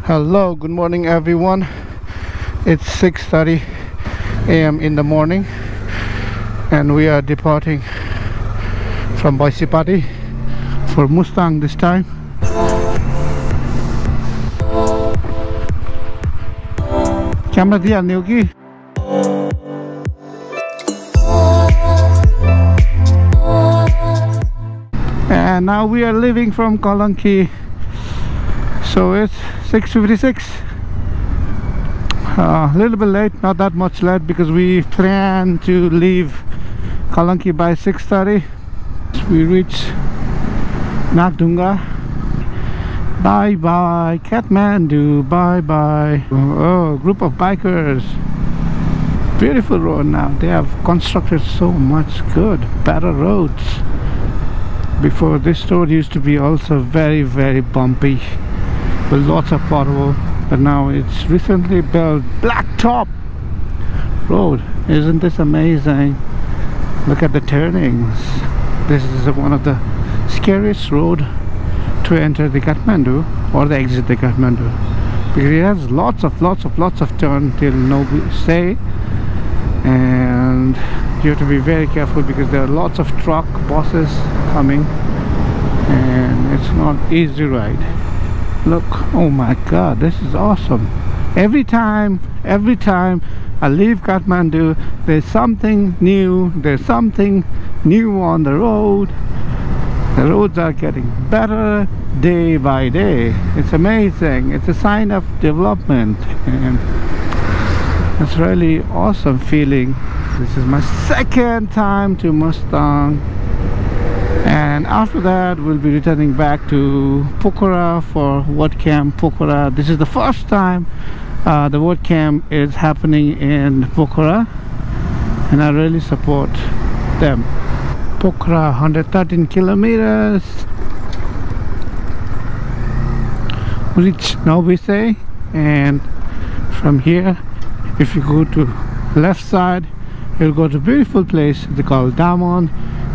Hello, good morning everyone. It's 6:30 a.m. in the morning and we are departing from Bhaisepati for Mustang this time. Camera diya Nyogi. And now we are leaving from Kalanki. So it's 6:56. A little bit late, not that much late, because we plan to leave Kalanki by 6:30. We reach Myagdi. Bye bye Kathmandu, bye bye. Oh, group of bikers. Beautiful road now. They have constructed so much good, better roads. Before, this road used to be also very bumpy with lots of pothole, but now it's recently built blacktop road. Isn't this amazing? Look at the turnings. This is one of the scariest road to enter the Kathmandu or the exit the Kathmandu, because it has lots of turn till no say, and you have to be very careful because there are lots of truck buses coming and it's not easy ride. Look, oh my god, this is awesome. Every time I leave Kathmandu, there's something new on the road. The roads are getting better day by day. It's amazing. It's a sign of development, and it's really awesome feeling. This is my second time to Mustang, and after that we'll be returning back to Pokhara for World Camp Pokhara. This is the first time the World Camp is happening in Pokhara, and I really support them. Pokhara, 113 kilometers. Reach Nobise, and from here, if you go to left side, you'll go to a beautiful place they call Damon.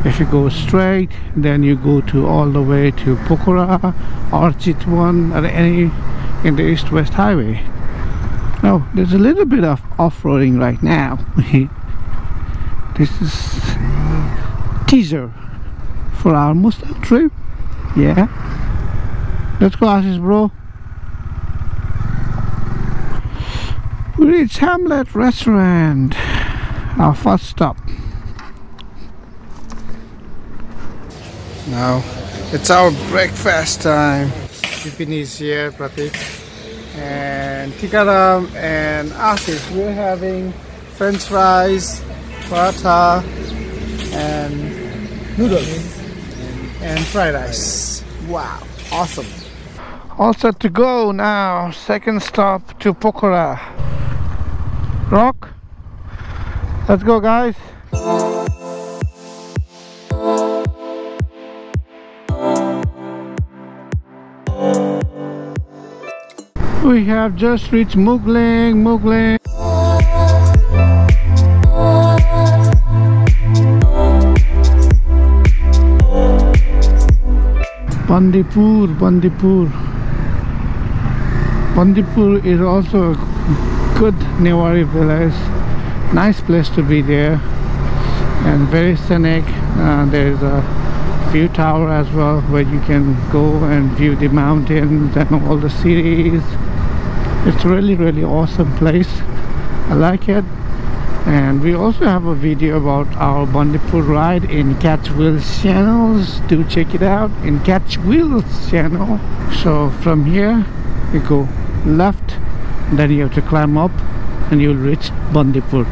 If you go straight, then you go to all the way to Pokhara or Chitwan or any in the east-west highway. Now there's a little bit of off-roading right now. This is teaser for our Mustang trip. Yeah, let's go, Ashish bro. We reached Hamlet restaurant, our first stop. Now it's our breakfast time. Tiffin is here, Pratik and Tikaram and Ashish. We're having French fries, paratha, and noodles and fried rice. Wow, awesome. All set to go now. Second stop to Pokhara. Rock, let's go guys. We have just reached Mugling. Bandipur is also a good Newari village. Nice place to be there and very scenic. There's a view tower as well where you can go and view the mountains and all the cities. It's really awesome place. I like it. And we also have a video about our Bandipur ride in Catch Wheels channels. Do check it out in Catch Wheels channel. So from here you go left, then you have to climb up and you'll reach Bandipur.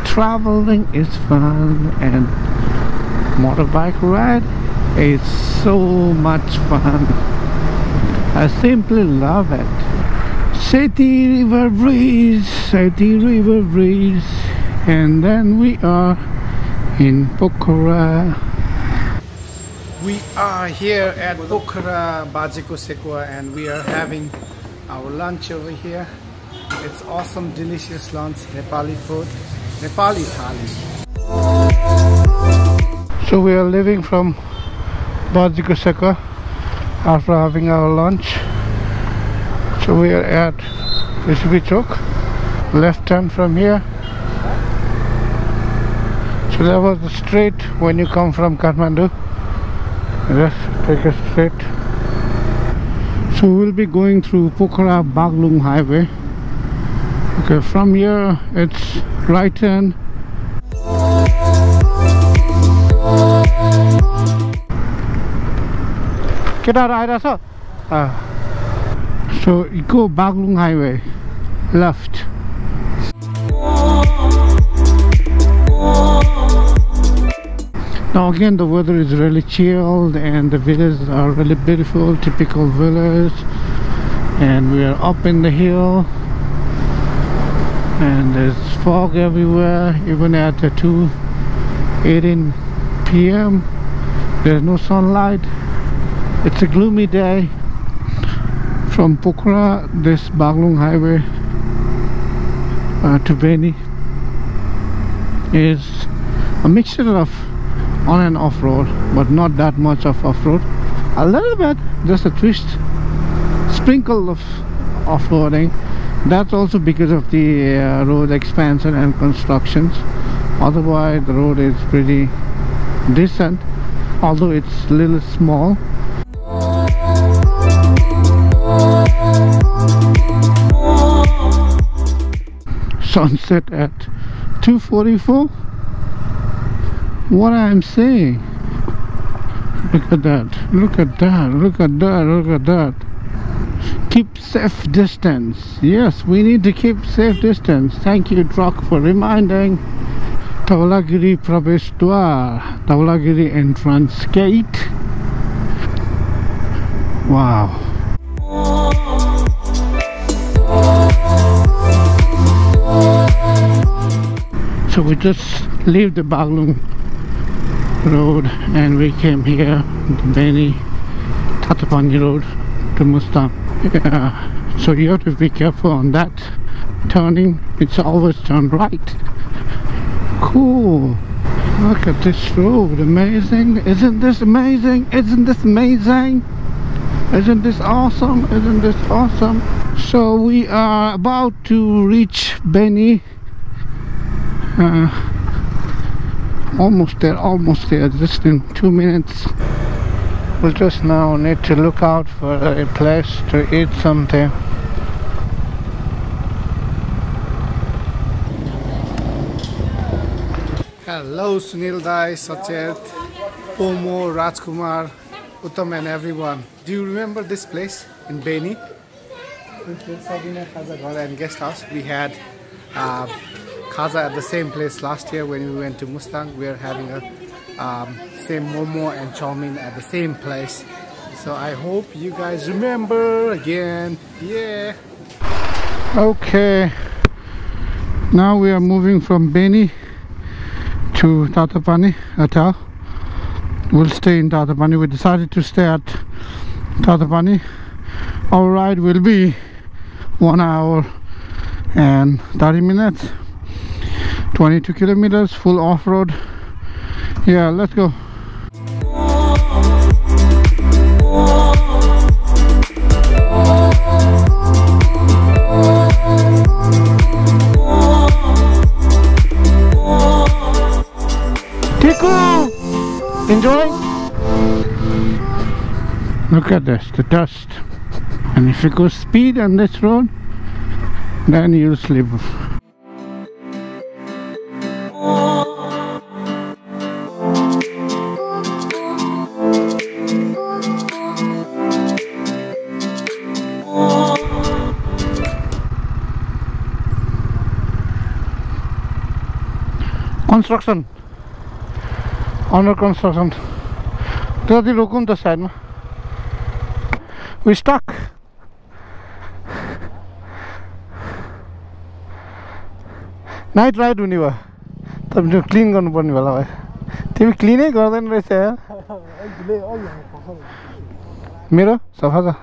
Traveling is fun, and motorbike ride is so much fun. I simply love it. City River Breeze, and then we are in Pokhara. We are here at Pokhara Bajiko Sekwa, and we are having our lunch over here. It's awesome, delicious lunch, Nepali food, Nepali thali. So we are leaving from Bajikoseka after having our lunch. So we are at Bhaisepati Chowk, left turn from here. So that was the straight when you come from Kathmandu. Just take a straight. So we'll be going through Pokhara Baglung highway. Okay, from here it's right turn. So you go Baglung highway, left. Now again the weather is really chilled and the villages are really beautiful, typical village, and we are up in the hill and there's fog everywhere. Even at 2:18 p.m. there's no sunlight. It's a gloomy day. From Pokhara, this Baglung highway to Beni is a mixture of on and off-road, but not that much of off-road. A little bit, just a twist, sprinkle of off-roading. That's also because of the road expansion and constructions. Otherwise the road is pretty decent, although it's a little small. Sunset at 2:44. What I'm saying, look at that, look at that, look at that, look at that. Keep safe distance. Yes, we need to keep safe distance. Thank you, truck, for reminding. Dhaulagiri Pravesh Dwar, Dhaulagiri entrance gate. Wow. So we just leave the Baglung road and we came here, the Beni Tatopani road to Mustang. Yeah. So you have to be careful on that turning. It's always turn right. Cool. Look at this road. Amazing. Isn't this amazing? Isn't this amazing? Isn't this awesome? Isn't this awesome? So we are about to reach Beni. Almost there, just in 2 minutes. We'll just now need to look out for a place to eat something. Hello Sunil Dai, Sachet, Pomo, Rajkumar, Uttam and everyone. Do you remember this place in Beni? And guest house. We had Khaza at the same place last year when we went to Mustang. We are having a same momo and chow mein at the same place. So I hope you guys remember again. Yeah. Okay. Now we are moving from Beni to Tatopani Atal. We'll stay in Tatopani. We decided to stay at Tatopani. Our ride will be 1 hour and 30 minutes. 22 kilometers, full off-road. Yeah, let's go. Tiku! Enjoy? Look at this, the dust. And if you go speed on this road, then you'll slip. Construction, under construction. Tadi rokum the side ma. We stuck. Night ride हुने भयो. तपाईले clean गर्नु पर्ने होला भाइ. तिमी क्लीनै गर्दैन रहेछ यार. मेरो सफा छ.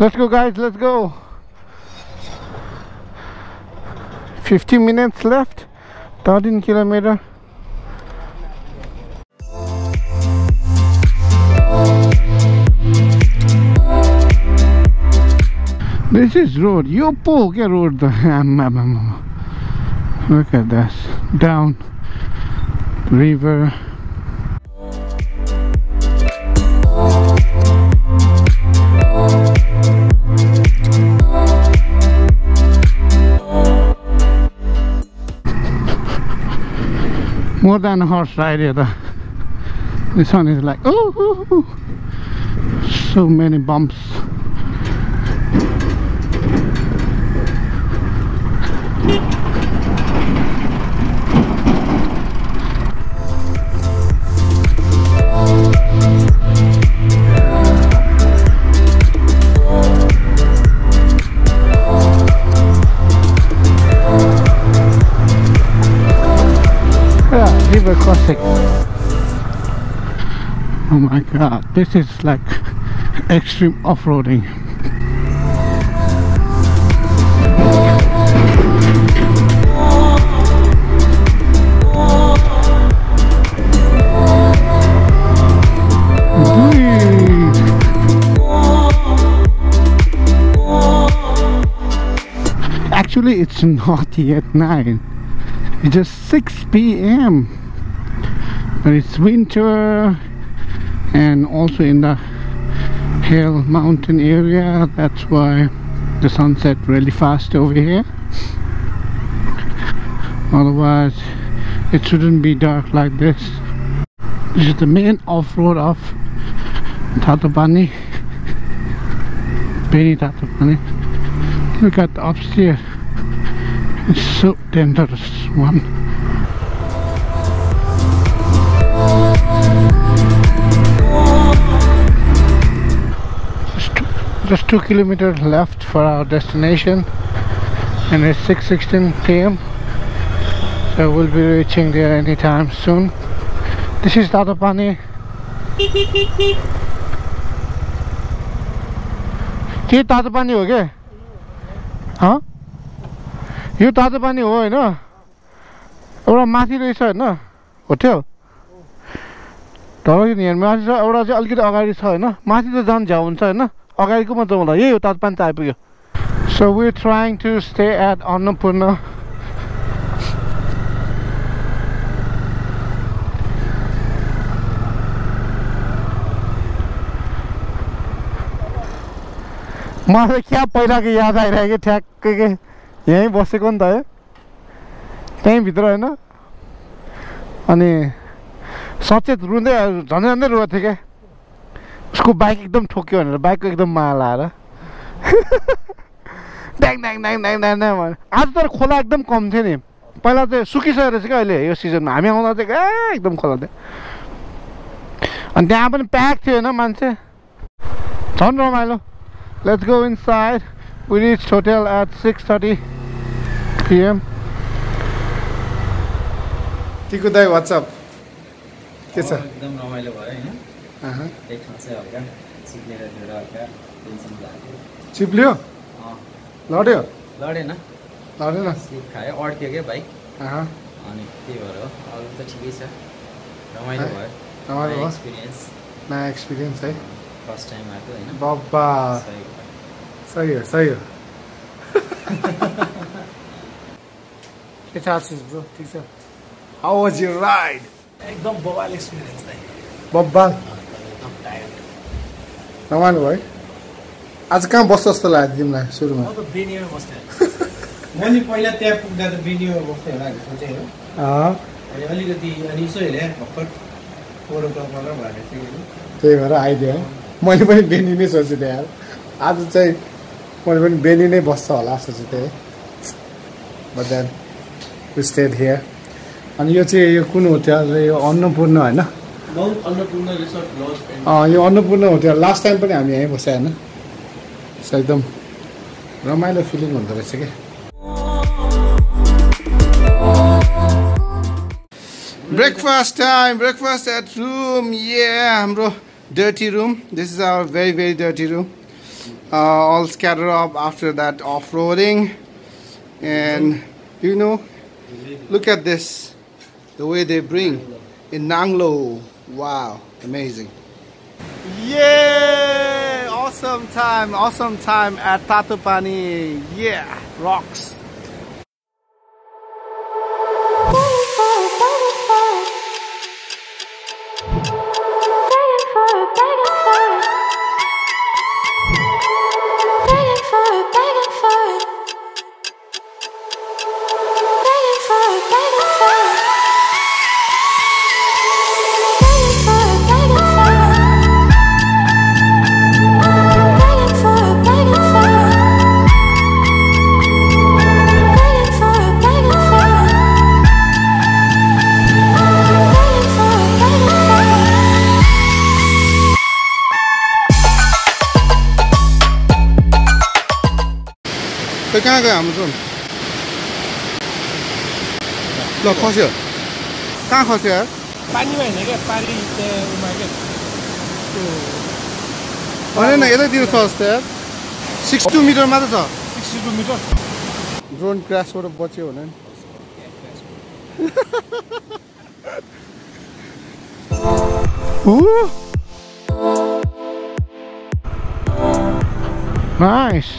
Let's go guys, let's go. 50 minutes left. 13 kilometers. This is road. You poke a road. Look at this. Down river. More than a horse ride here. This one is like, oh, so many bumps. River crossing. Oh my god, this is like extreme off-roading. Actually, it's not yet 9. It's just 6 p.m. but it's winter, and also in the hill mountain area, that's why the sunset really fast over here. Otherwise it shouldn't be dark like this. This is the main off-road of Tatopani, Beni Tatopani. Look at the upstairs. It's so dangerous one. Just 2 kilometers left for our destination, and it's 6:16 p.m. so we'll be reaching there anytime soon. This is Tatopani. के तातोपानी हो के? हाँ? यो तातोपानी हो हैन? एउटा माथि रहेछ हैन? Hotel तर यहाँ माथि छ, एउटा चाहिँ अलिकति अगाडि छ हैन? माथि त जान झ्याउ हुन्छ हैन? अगाडिको मात्र होला। यही हो, तातोपानी त आइपुग्यो। So we're trying to stay at Annapurna. मलाई क्या पहिलाको याद आइरहेको ठ्याक्कै के यहीँ बसेको नि त है, त्यहीँ भित्र हैन? अनि सचेत रुँदै झन्डै झन्डै रुएको थियो क्या, उसको बाइक एकदम ठोक्यो भनेर बाइकको एकदम माया लाएर ड्याङ ड्याङ ड्याङ ड्याङ ड्याङ ड्याङ भने। आज तर खोला एकदम कम थियो नि, पहिला चाहिँ सुकिसकेको रहेछ क्या अहिले यो सिजनमा। हामी आउँदा चाहिँ एकदम खोला थियो, अनि त्यहाँ पनि प्याक थियो होइन मान्छे, झन् रमाइलो। Let's go inside. We reached hotel at 6:30 p.m. Tiku dai, what's up? के छ? एकदम रमाइलो भयो हैन? एक ठाउँ चाहिँ हल्का चिप्लेर थियो र हल्का टेन्सन लाग्यो। चिप्ल्यो? लड्यो? लडेन। लडेन? स्लिप खायो, अड्क्यो के बाइक। अनि त्यही भएर हो, अरु त ठिकै छ। रमाइलो भयो। रमाइलो भयो। एक्सपिरियन्स। नयाँ एक्सपिरियन्स है। फर्स्ट टाइम आएको हैन? बाबा। सही हो, सही हो। के छ आशिष ब्रो? ठीक छ? How was your ride? एकदम बवाल एक्सपिरियन्स है। बवाल? एकदम टायर्ड। रमाइलो भयो? आज कहाँ बस्छ जस्तो लाग्यो तिमीलाई सुरुमा? म त बेनीमा बस्थेँ। मैले पहिला त्यहाँ पुग्दा त बेनीमा बस्थेँ होला भनेर सोचेँ हो। अनि अलिकति अनि यसो हेरेँ भर्खर फोटो क्लबमा भनेर चाहिँ त्यही भएर आइदियो है। मैले पनि बेनी नै सोचेँ यार, आज चाहिँ मैले पनि बेनी नै बस्छ होला सोचेँ थिएँ। But then we stayed here. अनि यो चाहिँ यो कुन होटल? यो अन्नपूर्ण होइन? अन्नपूर्ण रिसोर्ट लज। यो अन्नपूर्ण होटल लास्ट टाइम पनि हामी यहीँ बस्यो होइन? एकदम रमाइलो फिलिङ हुँदो रहेछ क्या। Breakfast time, breakfast at room. हाम्रो dirty room. This is our very dirty room. All scattered up after that off-roading, and you know, look at this, the way they bring in Nanglo. Wow, amazing. Yeah, awesome. awesome time at Tatopani. Yeah, rocks. कहाँ गयो हाम्रो drone ल खस्यो कहाँ खस्यो यार पानीमा हैन के पानी उमा के होइन यतैतिर छ जस्तो यार 62 मिटर मात्र छ 62 मिटर ड्रोन क्रासबाट बच्यो भने Nice.